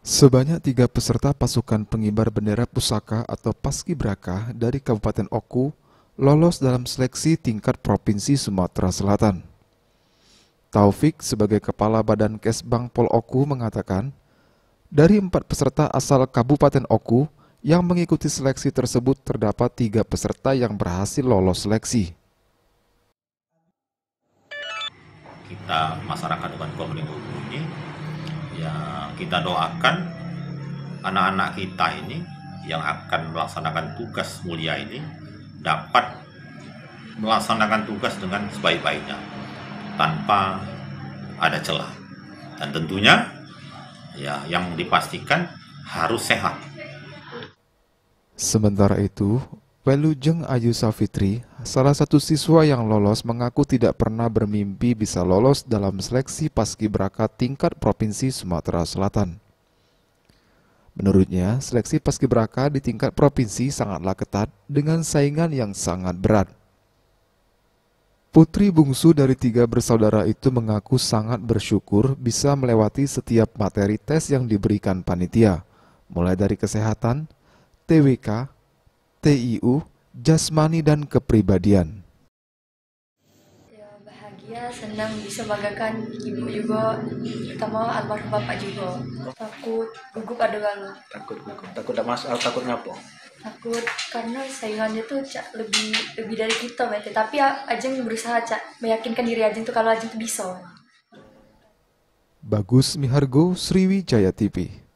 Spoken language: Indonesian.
Sebanyak 3 peserta pasukan pengibar bendera pusaka atau Paskibraka dari Kabupaten Oku lolos dalam seleksi tingkat Provinsi Sumatera Selatan. Taufik sebagai Kepala Badan Kesbang Pol Oku mengatakan, dari 4 peserta asal Kabupaten Oku yang mengikuti seleksi tersebut terdapat 3 peserta yang berhasil lolos seleksi. Kita masyarakat Kabupaten Oku ini, ya kita doakan anak-anak kita ini yang akan melaksanakan tugas mulia ini dapat melaksanakan tugas dengan sebaik-baiknya tanpa ada celah, dan tentunya ya yang dipastikan harus sehat. Sementara itu, Welujeng Ayu Safitri, salah satu siswa yang lolos, mengaku tidak pernah bermimpi bisa lolos dalam seleksi Paskibraka tingkat Provinsi Sumatera Selatan. Menurutnya, seleksi Paskibraka di tingkat provinsi sangatlah ketat dengan saingan yang sangat berat. Putri bungsu dari 3 bersaudara itu mengaku sangat bersyukur bisa melewati setiap materi tes yang diberikan panitia, mulai dari kesehatan, TWK, TIU, jasmani, dan kepribadian. Ya, bahagia, senang, bisa banggakan ibu juga, terutama almarhum bapak juga. Takut, gugup ada banget. Takut tak masalah, takut ngapa? Takut karena saingannya tuh Cak, lebih dari kita, Mbak. Tapi Ajeng berusaha Cak meyakinkan diri Ajeng tuh kalau Ajeng tuh bisa. Bagus Mihargo, Sriwijaya TV.